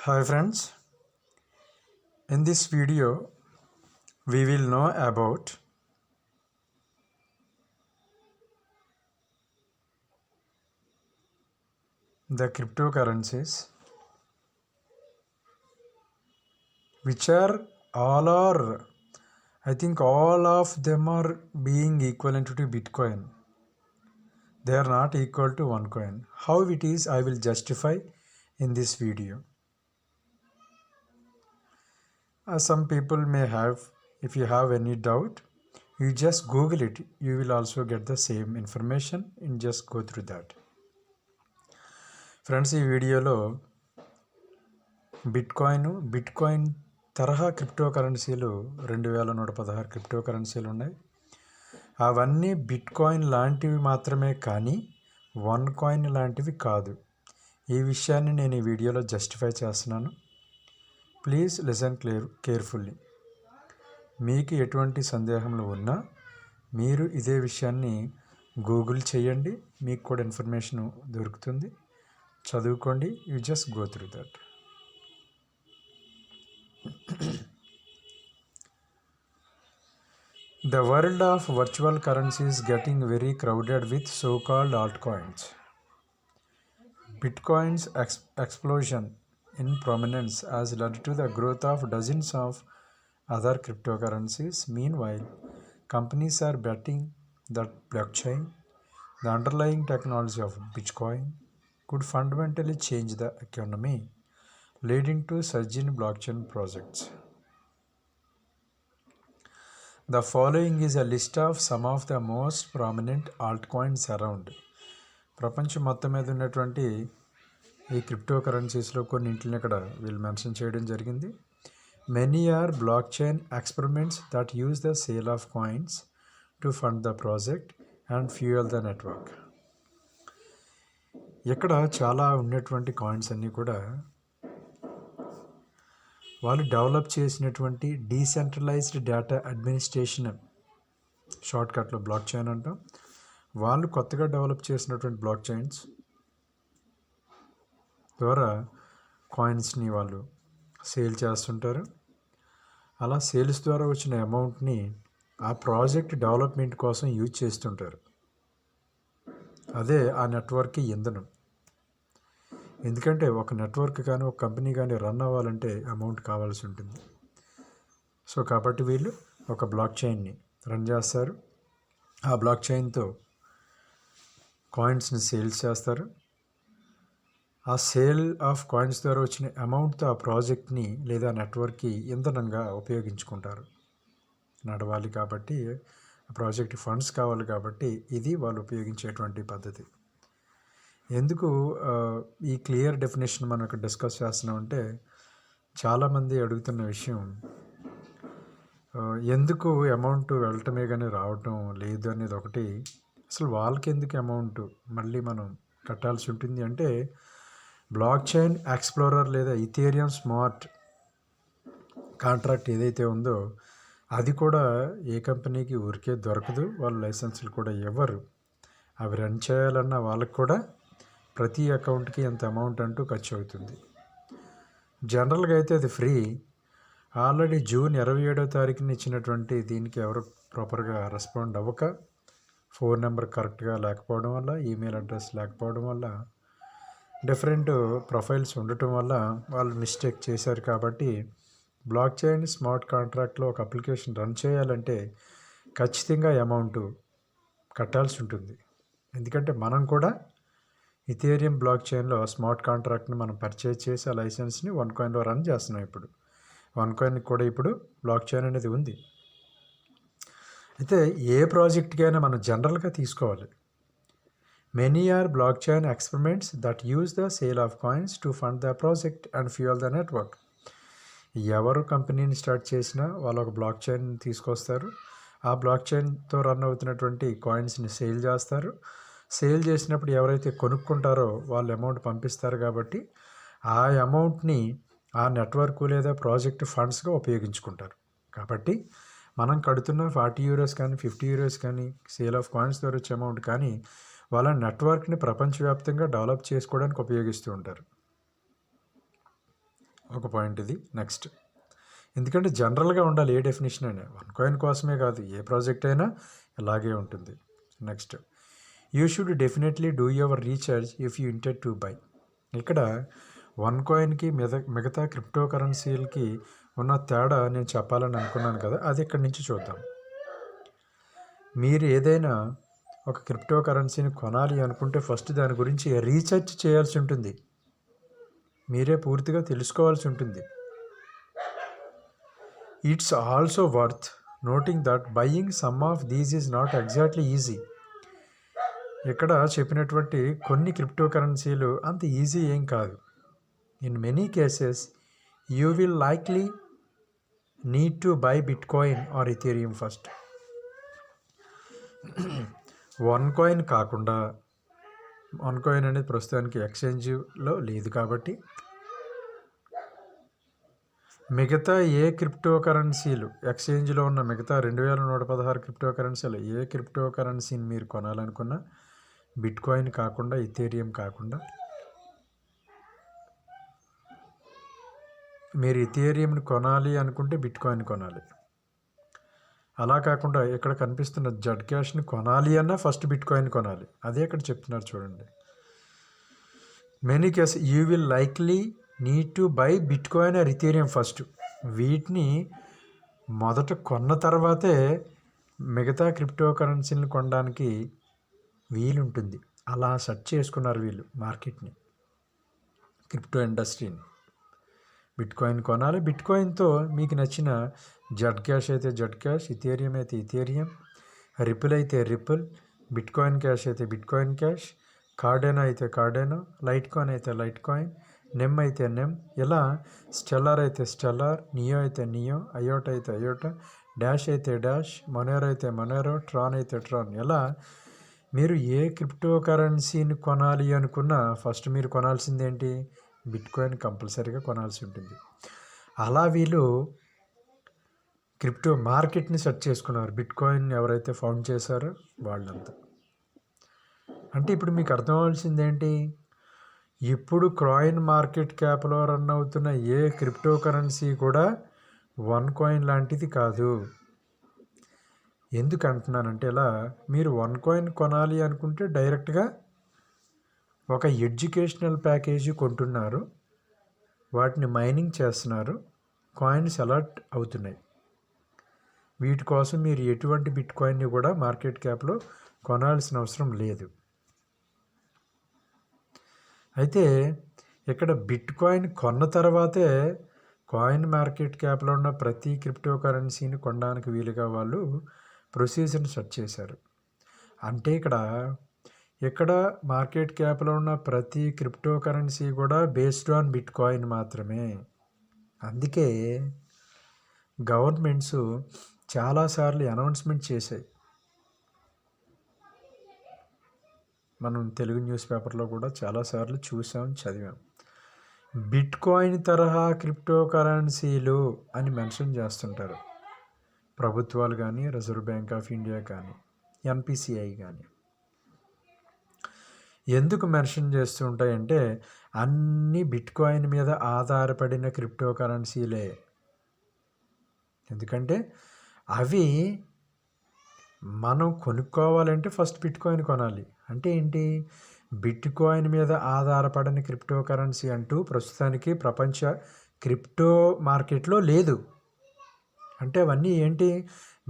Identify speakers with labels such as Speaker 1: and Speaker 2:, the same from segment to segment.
Speaker 1: Hi friends, in this video we will know about the cryptocurrencies which are I think all of them are being equivalent to Bitcoin. They are not equal to one coin. How it is I will justify in this video. Some people may have, if you have any doubt, you just Google it. You will also get the same information and just go through that. Friends ఈ వీడియోలో bitcoin తరహా క్రిప్టోకరెన్సీలు 2116 క్రిప్టోకరెన్సీలు ఉన్నాయి. అవన్నీ bitcoin లాంటివి మాత్రమే కానీ one coin లాంటివి కాదు. ఈ విషయాన్ని నేను ఈ వీడియోలో జస్టిఫై చేస్తున్నాను. Please listen carefully. మీకు ఎటువంటి సందేహంలో ఉన్నా మీరు ఇదే విషయాన్ని గూగుల్ చేయండి, మీకు కూడా ఇన్ఫర్మేషన్ దొరుకుతుంది. చదువుకోండి. You just go through that. The world of virtual currency is getting very crowded with so-called altcoins. Bitcoin's explosion in prominence has led to the growth of dozens of other cryptocurrencies. Meanwhile, companies are betting that blockchain, the underlying technology of Bitcoin, could fundamentally change the economy, leading to surge in blockchain projects. The following is a list of some of the most prominent altcoins around. ప్రపంచం మొత్తం మీద ఉన్నటువంటి ఈ క్రిప్టోకరెన్సీస్లో కొన్నింటిని ఇక్కడ వీళ్ళు mention చేయడం జరిగింది. Many are block chain experiments that use the sale of coins to fund the project and fuel the network. ఇక్కడ చాలా ఉన్నటువంటి కాయిన్స్ అన్నీ కూడా వాళ్ళు డెవలప్ చేసినటువంటి డీసెంట్రలైజ్డ్ డేటా అడ్మినిస్ట్రేషన్, షార్ట్కట్లో బ్లాక్ చైన్ అంటాం. వాళ్ళు కొత్తగా డెవలప్ చేసినటువంటి బ్లాక్ చైన్స్ ద్వారా కాయిన్స్ని వాళ్ళు సేల్ చేస్తుంటారు. అలా సేల్స్ ద్వారా వచ్చిన అమౌంట్ని ఆ ప్రాజెక్ట్ డెవలప్మెంట్ కోసం యూజ్ చేస్తుంటారు. అదే ఆ నెట్వర్క్కి ఇంధనం. ఎందుకంటే ఒక నెట్వర్క్ కానీ ఒక కంపెనీ కానీ రన్ అవ్వాలంటే అమౌంట్ కావాల్సి ఉంటుంది. సో కాబట్టి వీళ్ళు ఒక బ్లాక్ చైన్ని రన్ చేస్తారు. ఆ బ్లాక్ చైన్తో కాయిన్స్ని సేల్స్ చేస్తారు. ఆ సేల్ ఆఫ్ కాయిన్స్ ద్వారా వచ్చిన అమౌంట్తో ఆ ప్రాజెక్ట్ని లేదా నెట్వర్క్కి ఇంధనంగా ఉపయోగించుకుంటారు. నడవాలి కాబట్టి ప్రాజెక్ట్ ఫండ్స్ కావాలి కాబట్టి ఇది వాళ్ళు ఉపయోగించేటువంటి పద్ధతి. ఎందుకు ఈ క్లియర్ డెఫినేషన్ మనం ఇక్కడ డిస్కస్ చేస్తున్నామంటే, చాలామంది అడుగుతున్న విషయం, ఎందుకు అమౌంట్ వెళ్ళటమే కానీ రావటం లేదు అనేది ఒకటి. అసలు వాళ్ళకి ఎందుకు అమౌంట్ మళ్ళీ మనం కట్టాల్సి ఉంటుంది అంటే, బ్లాక్ చైన్ ఎక్స్ప్లోరర్ లేదా ఇథేరియం స్మార్ట్ కాంట్రాక్ట్ ఏదైతే ఉందో అది కూడా ఏ కంపెనీకి ఊరికే దొరకదు. వాళ్ళు లైసెన్సులు కూడా ఇవ్వరు. అవి రన్ చేయాలన్న వాళ్ళకి కూడా ప్రతి అకౌంట్కి ఎంత అమౌంట్ అంటూ ఖర్చు అవుతుంది. జనరల్గా అయితే అది ఫ్రీ. ఆల్రెడీ జూన్ 27వ తారీఖున ఇచ్చినటువంటి దీనికి ఎవరు ప్రాపర్గా రెస్పాండ్ అవ్వక, ఫోన్ నెంబర్ కరెక్ట్గా లేకపోవడం వల్ల, ఈమెయిల్ అడ్రస్ లేకపోవడం వల్ల, డిఫరెంట్ ప్రొఫైల్స్ ఉండటం వల్ల వాళ్ళు మిస్టేక్ చేశారు. కాబట్టి బ్లాక్ చైన్ స్మార్ట్ కాంట్రాక్ట్లో ఒక అప్లికేషన్ రన్ చేయాలంటే ఖచ్చితంగా అమౌంట్ కట్టాల్సి ఉంటుంది. ఎందుకంటే మనం కూడా ఇథేరియం బ్లాక్ చైన్లో స్మార్ట్ కాంట్రాక్ట్ని మనం పర్చేజ్ చేసి ఆ లైసెన్స్ని వన్ కాయిన్లో రన్ చేస్తున్నాం. ఇప్పుడు వన్ కాయిన్కి కూడా ఇప్పుడు బ్లాక్ చైన్ అనేది ఉంది. అయితే ఏ ప్రాజెక్ట్కైనా మనం జనరల్గా తీసుకోవాలి. Many are block chain experiments that use the sale of coins to fund the project and fuel the network. ఎవరు కంపెనీని స్టార్ట్ చేసినా వాళ్ళు ఒక బ్లాక్ చైన్ తీసుకొస్తారు. ఆ బ్లాక్ చైన్తో రన్ అవుతున్నటువంటి కాయిన్స్ని సేల్ చేస్తారు. సేల్ చేసినప్పుడు ఎవరైతే కొనుక్కుంటారో వాళ్ళు అమౌంట్ పంపిస్తారు. కాబట్టి ఆ అమౌంట్ని ఆ నెట్వర్క్ లేదా ప్రాజెక్ట్ ఫండ్స్గా ఉపయోగించుకుంటారు. కాబట్టి మనం కడుతున్న €40 కానీ €50 కానీ సేల్ ఆఫ్ కాయిన్స్ ద్వారా వచ్చే అమౌంట్ కానీ వాళ్ళ నెట్వర్క్ని ప్రపంచవ్యాప్తంగా డెవలప్ చేసుకోవడానికి ఉపయోగిస్తూ ఉంటారు. ఒక పాయింట్ ఇది. నెక్స్ట్, ఎందుకంటే జనరల్గా ఉండాలి ఏ డెఫినేషన్ అయినా, వన్ కాయిన్ కోసమే కాదు, ఏ ప్రాజెక్ట్ అయినా ఇలాగే ఉంటుంది. Next, you should definitely do your recharge if you intend to buy. ఇక్కడ వన్ కాయిన్కి మిగతా క్రిప్టో కరెన్సీలకి ఉన్న తేడా నేను చెప్పాలని అనుకున్నాను కదా, అది ఇక్కడి నుంచి చూద్దాం. మీరు ఏదైనా ఒక క్రిప్టో కరెన్సీని కొనాలి అనుకుంటే ఫస్ట్ దాని గురించి రీసెర్చ్ చేయాల్సి ఉంటుంది, మీరే పూర్తిగా తెలుసుకోవాల్సి ఉంటుంది. It's also worth noting that buying some of these is not exactly easy. ఇక్కడ చెప్పినటువంటి కొన్ని క్రిప్టో కరెన్సీలు అంత ఈజీ ఏం కాదు. In many cases you will likely need to buy Bitcoin or Ethereum first. One coin కాకుండా, వన్ కాయిన్ అనేది ప్రస్తుతానికి ఎక్స్చేంజ్లో లేదు కాబట్టి, మిగతా ఏ క్రిప్టో కరెన్సీలు ఎక్స్చేంజ్లో ఉన్న మిగతా 2116 క్రిప్టో కరెన్సీలు ఏ క్రిప్టో కరెన్సీని మీరు కొనాలనుకున్నా బిట్కాయిన్ కాకుండా, ఇథీరియం కాకుండా, మీరు ఇథీరియంని కొనాలి అనుకుంటే బిట్కాయిన్ కొనాలి. అలా కాకుండా ఇక్కడ కనిపిస్తున్న జడ్ క్యాష్ని కొనాలి అన్నా ఫస్ట్ బిట్కాయిన్ కొనాలి. అదే ఇక్కడ చెప్తున్నారు చూడండి. Many case you will likely need to buy Bitcoin or Ethereum first. వీటిని మొదట కొన్న తర్వాతే మిగతా క్రిప్టో కరెన్సీలను కొనడానికి వీలుంటుంది. అలా సెర్చ్ చేసుకున్నారు వీళ్ళు మార్కెట్ని, క్రిప్టో ఇండస్ట్రీని. బిట్కాయిన్ కొనాలి, బిట్కాయిన్తో మీకు నచ్చిన జడ్ క్యాష్ అయితే జడ్ క్యాష్, ఇథీరియం అయితే ఇథీరియం, రిపుల్ అయితే రిపుల్, బిట్కాయిన్ క్యాష్ అయితే బిట్కాయిన్ క్యాష్, కార్డేనో అయితే కార్డేనో, లైట్ కాయిన్ అయితే లైట్ కాయిన్, నెమ్ అయితే నెమ్, ఇలా స్టెల్లార్ అయితే స్టెల్లార్, నియో అయితే నియో, అయోటా అయితే అయోటా, డాష్ అయితే డాష్, మొనేరో అయితే మొనేరో, ట్రాన్ అయితే ట్రాన్. ఇలా మీరు ఏ క్రిప్టో కరెన్సీని కొనాలి అనుకున్నా ఫస్ట్ మీరు కొనాల్సింది ఏంటి? బిట్కాయిన్ కంపల్సరీగా కొనాల్సి ఉంటుంది. అలా వీళ్ళు క్రిప్టో మార్కెట్ని సెర్చ్ చేసుకున్నారు, బిట్కాయిన్ ఎవరైతే ఫౌండ్ చేశారో వాళ్ళంతా. అంటే ఇప్పుడు మీకు అర్థం అవ్వాల్సింది ఏంటి? ఇప్పుడు కాయిన్ మార్కెట్ క్యాప్లో రన్ అవుతున్న ఏ క్రిప్టో కరెన్సీ కూడా వన్ కాయిన్ లాంటిది కాదు. ఎందుకు అంటున్నానంటే, ఇలా మీరు వన్ కాయిన్ కొనాలి అనుకుంటే డైరెక్ట్గా ఒక ఎడ్యుకేషనల్ ప్యాకేజీ కొంటున్నారు, వాటిని మైనింగ్ చేస్తున్నారు, కాయిన్స్ అలర్ట్ అవుతున్నాయి. వీటి కోసం మీరు ఎటువంటి బిట్ కాయిన్ని కూడా మార్కెట్ క్యాప్లో కొనాల్సిన అవసరం లేదు. అయితే ఇక్కడ బిట్ కాయిన్ కొన్న తర్వాతే కాయిన్ మార్కెట్ క్యాప్లో ఉన్న ప్రతి క్రిప్టో కరెన్సీని కొనడానికి వీలుగా వాళ్ళు ప్రొసీజర్ని సెట్ చేశారు. అంటే ఇక్కడ మార్కెట్ క్యాప్లో ఉన్న ప్రతి క్రిప్టో కరెన్సీ కూడా బేస్డ్ ఆన్ బిట్ కాయిన్ మాత్రమే. అందుకే గవర్నమెంట్స్ చాలాసార్లు అనౌన్స్మెంట్ చేశాయి. మనం తెలుగు న్యూస్ పేపర్లో కూడా చాలాసార్లు చూసాం, చదివాం. బిట్ కాయిన్ తరహా క్రిప్టో కరెన్సీలు అని మెన్షన్ చేస్తుంటారు ప్రభుత్వాలు కానీ, రిజర్వ్ బ్యాంక్ ఆఫ్ ఇండియా కానీ, ఎన్పిసిఐ కానీ. ఎందుకు మెన్షన్ చేస్తూ ఉంటాయంటే అన్ని బిట్ కాయిన్ మీద ఆధారపడిన క్రిప్టో కరెన్సీలే. ఎందుకంటే అవి మనం కొనుక్కోవాలంటే ఫస్ట్ బిట్ కాయిన్ కొనాలి. అంటే ఏంటి? బిట్ కాయిన్ మీద ఆధారపడని క్రిప్టో కరెన్సీ అంటూ ప్రస్తుతానికి ప్రపంచ క్రిప్టో మార్కెట్లో లేదు. అంటే అవన్నీ ఏంటి?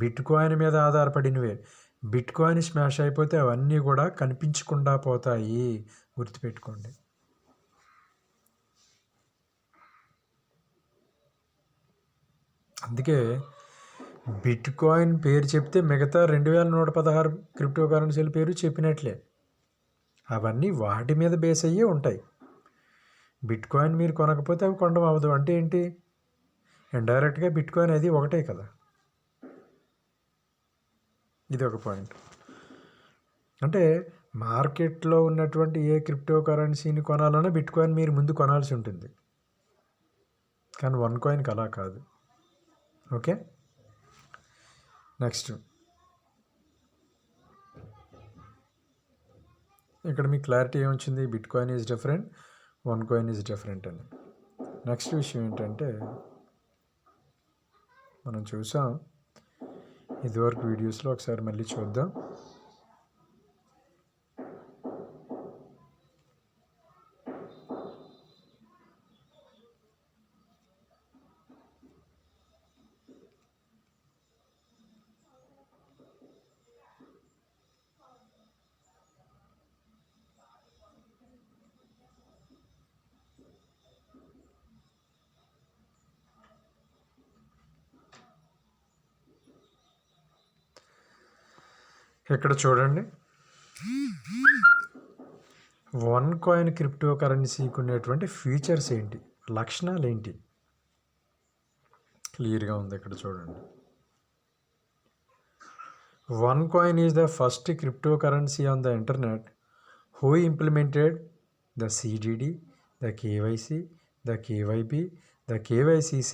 Speaker 1: బిట్ కాయిన్ మీద ఆధారపడినవే. బిట్ కాయిన్ స్మాష్ అయిపోతే అవన్నీ కూడా కనిపించకుండా పోతాయి, గుర్తుపెట్టుకోండి. అందుకే బిట్ కాయిన్ పేరు చెప్తే మిగతా 2116 క్రిప్టో కరెన్సీల పేరు చెప్పినట్లే. అవన్నీ వాటి మీద బేస్ అయ్యే ఉంటాయి. బిట్ కాయిన్ మీరు కొనకపోతే అవి కొనడం అవ్వదు. అంటే ఏంటి? ఇండైరెక్ట్గా బిట్ కాయిన్ అది ఒకటే కదా. ఇది ఒక పాయింట్. అంటే మార్కెట్లో ఉన్నటువంటి ఏ క్రిప్టో కరెన్సీని కొనాలన్నా బిట్ కాయిన్ మీరు ముందు కొనాల్సి ఉంటుంది, కానీ వన్ కాయిన్కి అలా కాదు. ఓకే, నెక్స్ట్ ఇక్కడ మీకు క్లారిటీ ఏమొచ్చింది? Bit coin is different, one coin is different అని. నెక్స్ట్ విషయం ఏంటంటే మనం చూసాం ఇదివరకు వీడియోస్లో, ఒకసారి మళ్ళీ చూద్దాం. ఇక్కడ చూడండి, వన్ కాయిన్ క్రిప్టో కరెన్సీకి ఉన్నటువంటి ఫీచర్స్ ఏంటి, లక్షణాలు ఏంటి, క్లియర్గా ఉంది ఇక్కడ చూడండి. One coin is the first crypto currency on the internet who implemented the CDD, the KYC, the KYB, the KYCC,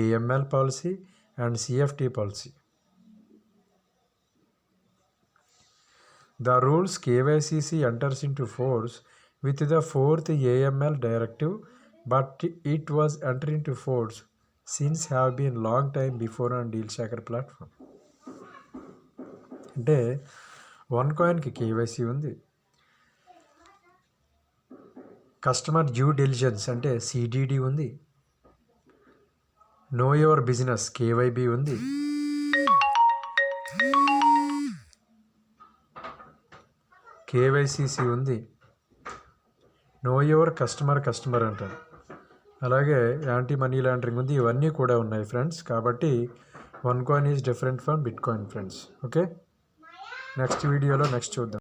Speaker 1: AML policy and CFT policy. The rules KYCC enters into force with the 4th AML directive, but it was entered into force since have been long time before on DealShaker platform. అంటే one కాయిన్కి KYC ఉంది, customer due diligence అంటే CDD ఉంది, no your business KYB ఉంది, KYCC ఉంది, no your customer అంటారు, అలాగే anti money laundering ఉంది. ఇవన్నీ కూడా ఉన్నాయి ఫ్రెండ్స్. కాబట్టి one coin is different from bit coin friends. Okay, next వీడియోలో నెక్స్ట్ చూద్దాం.